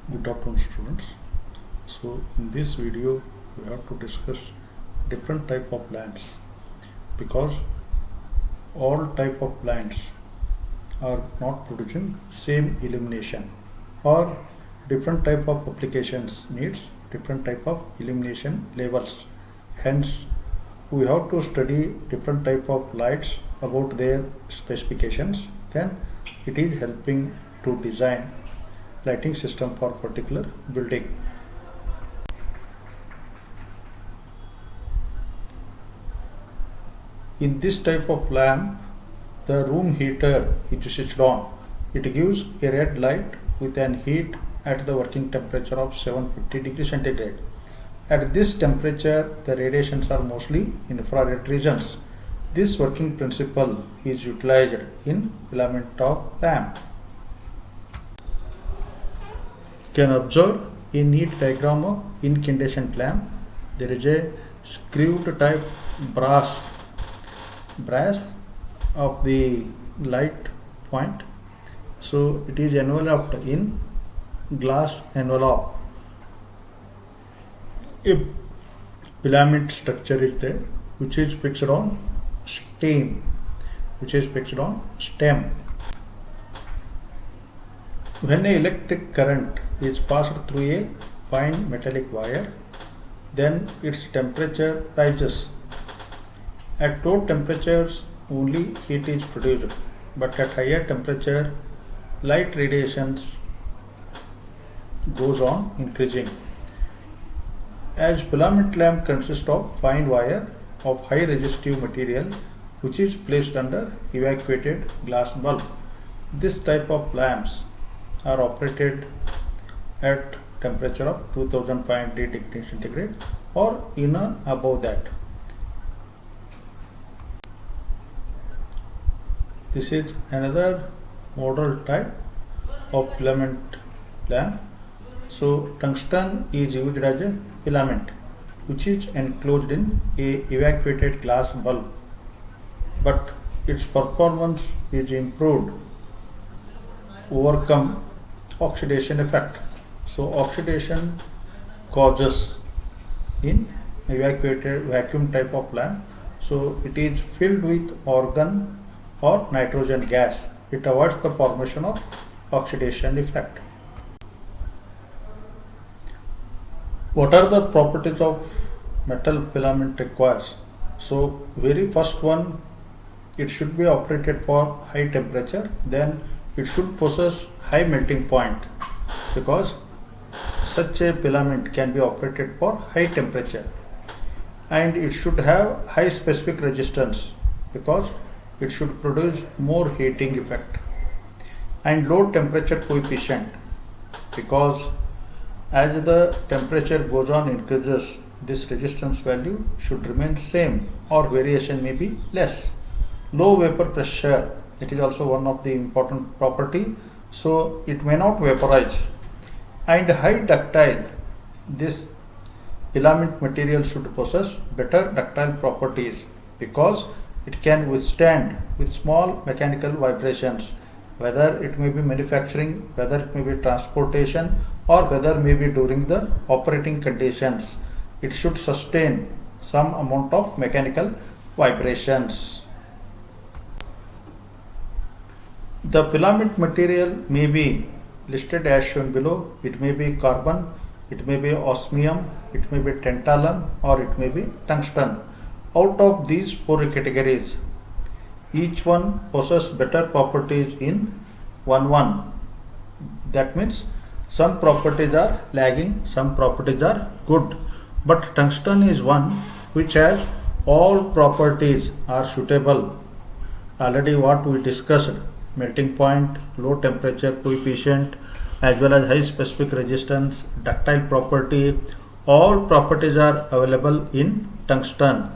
Good afternoon, students. So in this video we have to discuss different type of lamps, because all type of lamps are not producing same illumination, or different type of applications needs different type of illumination levels. Hence we have to study different type of lights about their specifications, then it is helping to design lighting system for particular building. In this type of lamp, the room heater is switched on. It gives a red light with an heat at the working temperature of 750 degrees centigrade. At this temperature, the radiations are mostly infrared regions. This working principle is utilized in filament of lamp. You can observe a neat diagram of incandescent lamp. There is a screwed type brass of the light point. So it is enveloped in glass envelope. A filament structure is there which is fixed on stem. When an electric current is passed through a fine metallic wire, then its temperature rises. At low temperatures only heat is produced, but at higher temperature light radiations goes on increasing. As filament lamp consists of fine wire of high resistive material which is placed under evacuated glass bulb. This type of lamps are operated at temperature of 2500 degrees centigrade or even above that. This is another model type of filament lamp. So tungsten is used as a filament which is enclosed in a evacuated glass bulb, but its performance is improved overcome oxidation effect. So oxidation causes in evacuated vacuum type of lamp. So it is filled with argon or nitrogen gas. It avoids the formation of oxidation effect. What are the properties of metal filament requires? So very first one, it should be operated for high temperature, then it should possess high melting point, because such a filament can be operated for high temperature, and it should have high specific resistance because it should produce more heating effect, and low temperature coefficient, because as the temperature goes on increases, this resistance value should remain same or variation may be less. Low vapor pressure, it is also one of the important property, so it may not vaporize. And high ductile, this filament material should possess better ductile properties because it can withstand with small mechanical vibrations, whether it may be manufacturing, whether it may be transportation, or whether may be during the operating conditions. It should sustain some amount of mechanical vibrations. The filament material may be listed as shown below. It may be carbon, it may be osmium, it may be tantalum, or it may be tungsten. Out of these four categories, each one possesses better properties in one. That means some properties are lagging, some properties are good. But tungsten is one which has all properties are suitable. Already what we discussed, melting point, low temperature coefficient, as well as high specific resistance, ductile property, all properties are available in tungsten.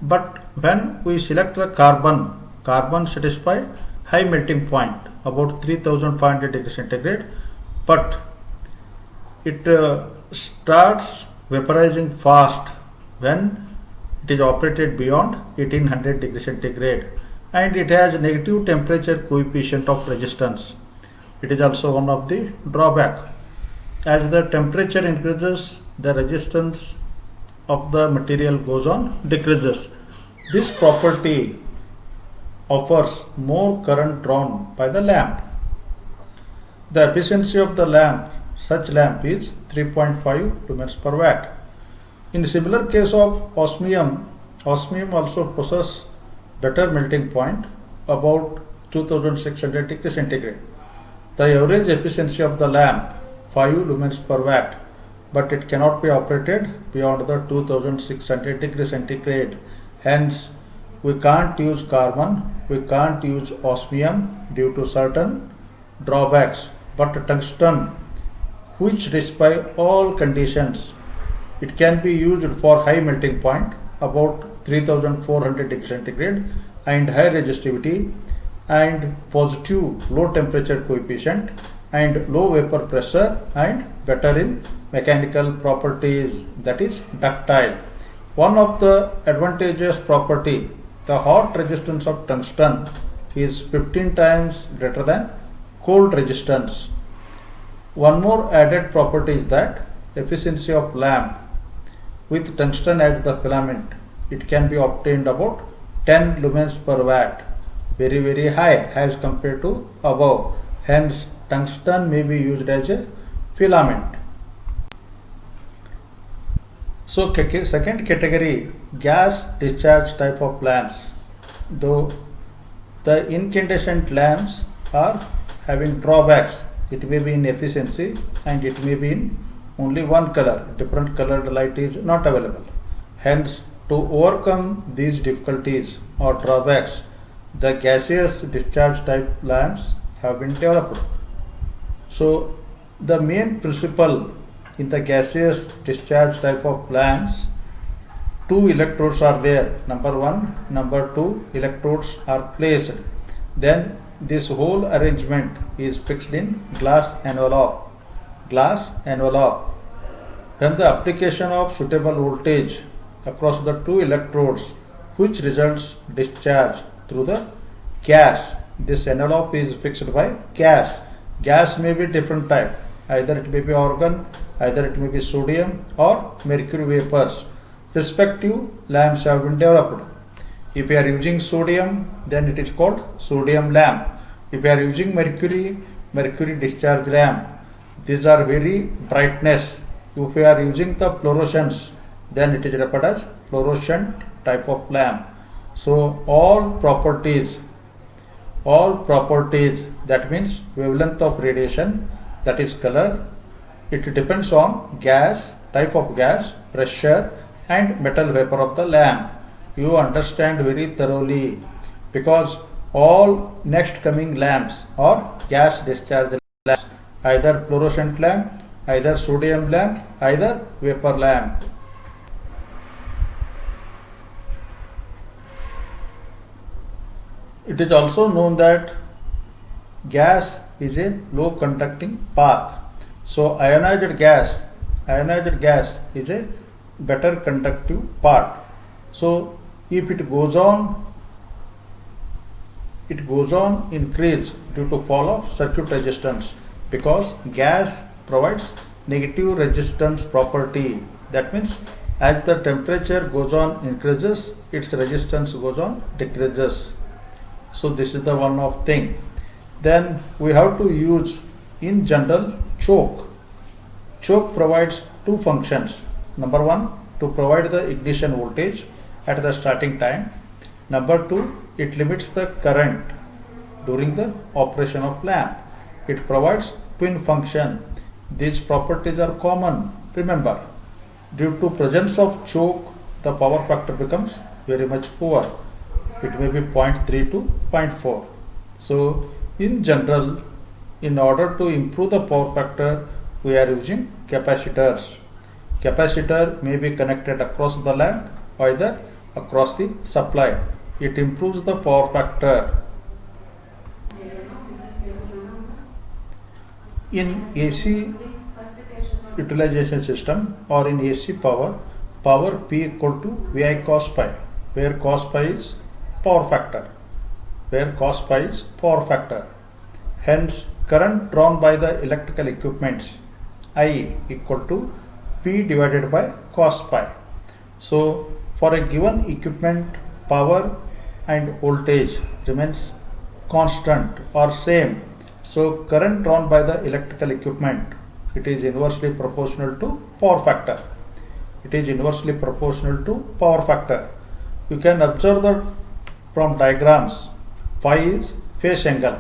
But when we select the carbon satisfy high melting point about 3500 degrees centigrade, but it starts vaporizing fast when it is operated beyond 1800 degrees centigrade, and it has negative temperature coefficient of resistance. It is also one of the drawback. as the temperature increases, the resistance of the material goes on decreases. This property offers more current drawn by the lamp. The efficiency of the lamp, such lamp, is 3.5 lumens per watt. In similar case of osmium, osmium also possesses better melting point, about 2600 degrees centigrade. The average efficiency of the lamp 5 lumens per watt, but it cannot be operated beyond the 2600 degrees centigrade. Hence, we can't use carbon, we can't use osmium due to certain drawbacks. But tungsten, which despite all conditions, it can be used for high melting point, about 3400 degrees centigrade, and high resistivity and positive low temperature coefficient and low vapor pressure and better in mechanical properties, that is ductile. One of the advantageous property, the hot resistance of tungsten is 15 times greater than cold resistance. One more added property is that efficiency of lamp with tungsten as the filament, it can be obtained about 10 lumens per watt, very high as compared to above. Hence, tungsten may be used as a filament. So, second category, gas discharge type of lamps. Though the incandescent lamps are having drawbacks, it may be in efficiency and it may be in only one color, different colored light is not available. Hence, to overcome these difficulties or drawbacks, the gaseous discharge type lamps have been developed. So, the main principle in the gaseous discharge type of lamps, two electrodes are there, number 1, number 2 electrodes are placed. Then this whole arrangement is fixed in glass envelope. When the application of suitable voltage across the two electrodes, which results discharge through the gas, this envelope is fixed by gas. Gas may be different type, either it may be argon, either it may be sodium or mercury vapors. Respective lamps have been developed. If you are using sodium, then it is called sodium lamp. If you are using mercury, mercury discharge lamp. These are very brightness. If you are using the fluorescence, then it is referred as fluorescent type of lamp. So all properties, that means wavelength of radiation, that is color, it depends on gas, type of gas, pressure and metal vapor of the lamp. You understand very thoroughly, because all next coming lamps are gas discharge lamps, either fluorescent lamp, either sodium lamp, either vapor lamp. It is also known that gas is a low conducting path. So ionized gas is a better conductive part. So if it goes on increase due to fall of circuit resistance, because gas provides negative resistance property. That means as the temperature goes on increases, its resistance goes on decreases. So this is the one of thing. Then we have to use in general choke. Choke provides two functions. Number 1, to provide the ignition voltage at the starting time. Number 2, it limits the current during the operation of lamp. It provides twin function. These properties are common. Remember, due to presence of choke, the power factor becomes very much poor. It may be 0.3 to 0.4. So in general, in order to improve the power factor, we are using capacitors. Capacitor may be connected across the lamp, either across the supply. It improves the power factor. In AC utilization system or in AC power P equal to VI cos pi, where cos pi is power factor. Hence, current drawn by the electrical equipments I equal to P divided by cos pi. So for a given equipment, power and voltage remains constant or same. So current drawn by the electrical equipment, it is inversely proportional to power factor. It is inversely proportional to power factor. You can observe that from diagrams, phi is phase angle.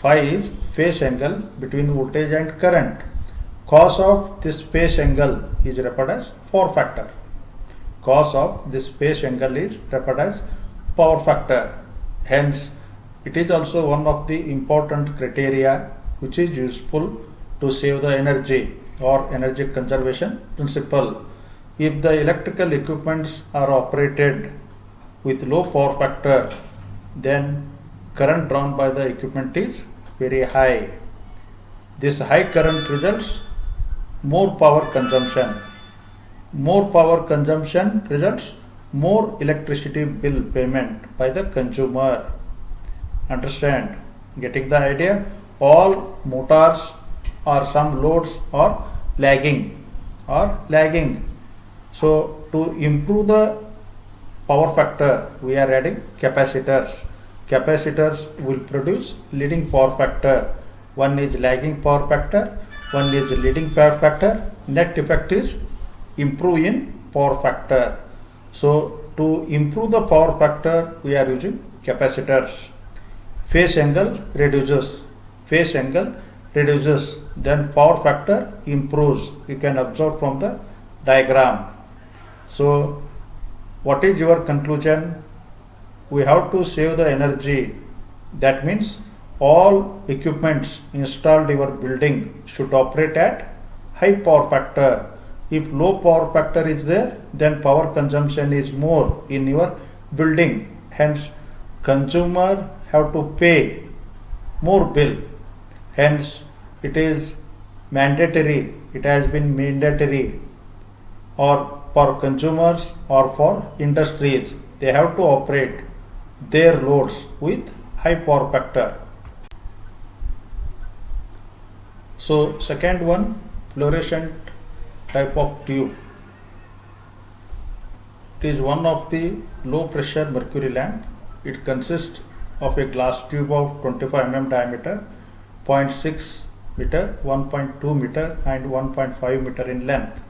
Phi is phase angle between voltage and current. Cos of this phase angle is referred as power factor. Cos of this phase angle is referred as power factor. Hence, it is also one of the important criteria which is useful to save the energy or energy conservation principle. If the electrical equipments are operated with low power factor, then current drawn by the equipment is very high. This high current results more power consumption. More power consumption results more electricity bill payment by the consumer. Understand? Getting the idea? All motors or some loads are lagging. So to improve the power factor, we are adding capacitors. Capacitors will produce leading power factor. One is lagging power factor, one is leading power factor. Net effect is improve in power factor. So to improve the power factor, we are using capacitors. Phase angle reduces. Phase angle reduces. Then power factor improves. You can observe from the diagram. So what is your conclusion? We have to save the energy. That means all equipments installed in your building should operate at high power factor. If low power factor is there, then power consumption is more in your building. Hence, consumer have to pay more bill. Hence, it is mandatory. It has been mandatory, or for consumers or for industries, they have to operate their loads with high power factor. So second one, fluorescent type of tube. It is one of the low pressure mercury lamp. It consists of a glass tube of 25 mm diameter, 0.6 meter, 1.2 meter and 1.5 meter in length.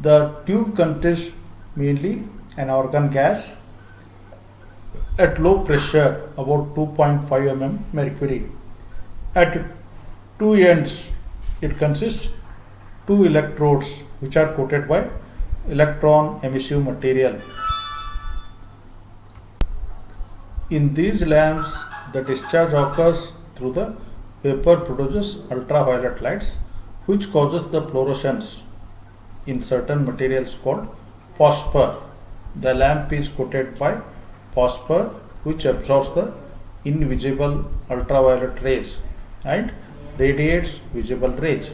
The tube contains mainly an argon gas at low pressure about 2.5 mm mercury. At two ends, it consists two electrodes which are coated by electron emissive material. In these lamps, the discharge occurs through the vapor produces ultraviolet lights which causes the fluorescence in certain materials called phosphor. The lamp is coated by phosphor which absorbs the invisible ultraviolet rays and radiates visible rays.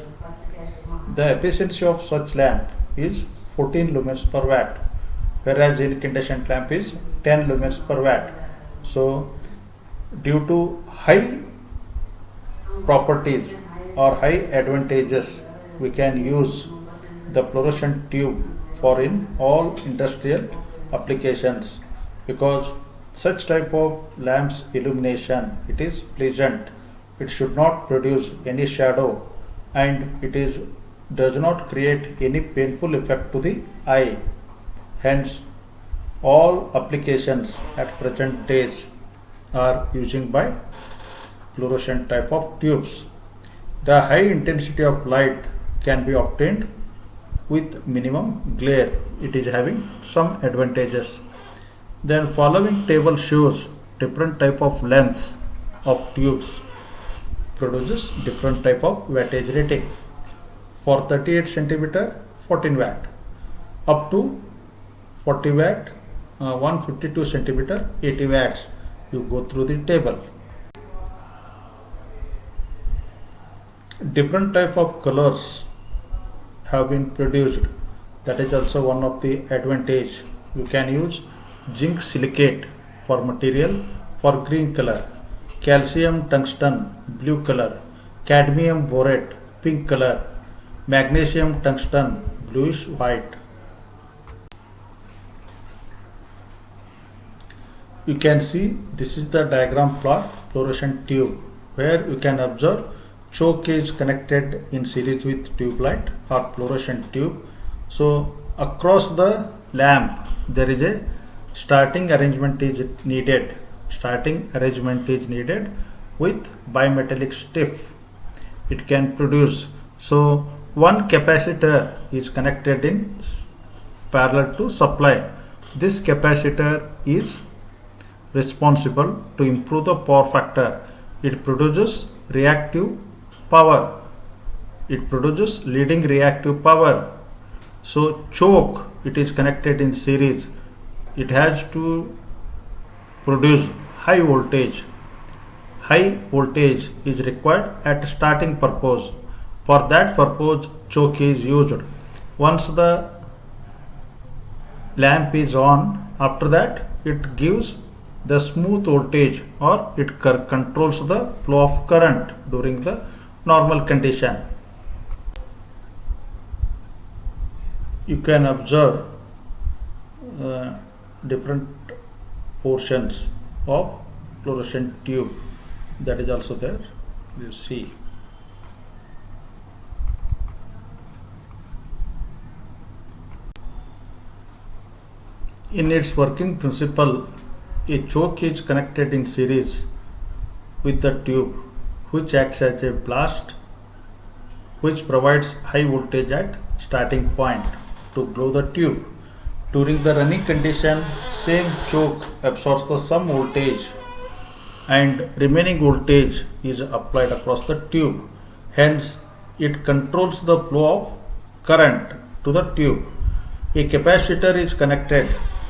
The efficiency of such lamp is 14 lumens per watt, whereas incandescent lamp is 10 lumens per watt. So due to high properties or high advantages, we can use the fluorescent tube for in all industrial applications, because such type of lamps illumination, it is pleasant, it should not produce any shadow and does not create any painful effect to the eye. Hence all applications at present days are using by fluorescent type of tubes. The high intensity of light can be obtained with minimum glare. It is having some advantages. Then following table shows different type of lengths of tubes produces different type of wattage rating. For 38 centimeter 14 watt, up to 40 watt 152 centimeter 80 watts. You go through the table. Different type of colors have been produced. That is also one of the advantage. You can use zinc silicate for material for green color, calcium tungsten blue color, cadmium borate pink color, magnesium tungsten bluish white. You can see this is the diagram plot fluorescent tube where you can observe choke is connected in series with tube light or fluorescent tube. So across the lamp there is a starting arrangement is needed. Starting arrangement is needed with bimetallic strip. It can produce. So one capacitor is connected in parallel to supply. This capacitor is responsible to improve the power factor. It produces reactive power. It produces leading reactive power. So choke, it is connected in series. It has to produce high voltage. High voltage is required at starting purpose. For that purpose, choke is used. Once the lamp is on, after that it gives the smooth voltage or it controls the flow of current during the normal condition. You can observe different portions of fluorescent tube, that is also there. You see in its working principle, a choke is connected in series with the tube which acts as a blast which provides high voltage at starting point to blow the tube. During the running condition, same choke absorbs the some voltage and remaining voltage is applied across the tube. Hence, it controls the flow of current to the tube. A capacitor is connected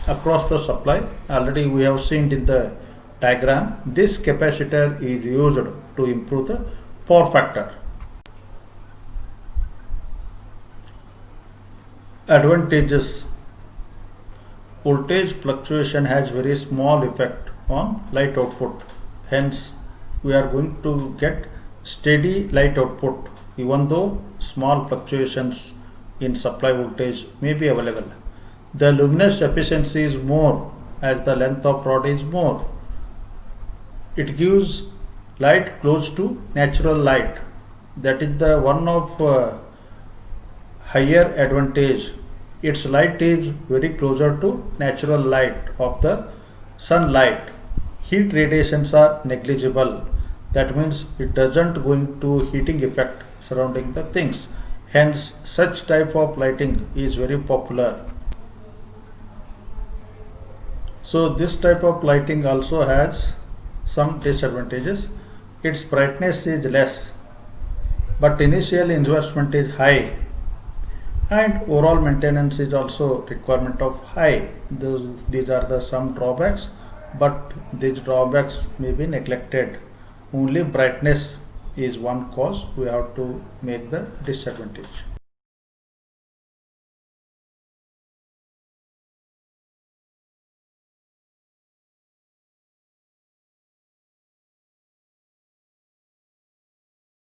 across the supply. Already we have seen in the diagram. This capacitor is used to improve the power factor. Advantages: voltage fluctuation has very small effect on light output. Hence, we are going to get steady light output even though small fluctuations in supply voltage may be available. The luminous efficiency is more as the length of rod is more. It gives light close to natural light. That is the one of higher advantage. Its light is very closer to natural light of the sunlight. Heat radiations are negligible. That means it doesn't go into heating effect surrounding the things. Hence, such type of lighting is very popular. So this type of lighting also has some disadvantages. Its brightness is less, but initial investment is high, and overall maintenance is also requirement of high. These are the some drawbacks, but these drawbacks may be neglected. Only brightness is one cause we have to make the disadvantage.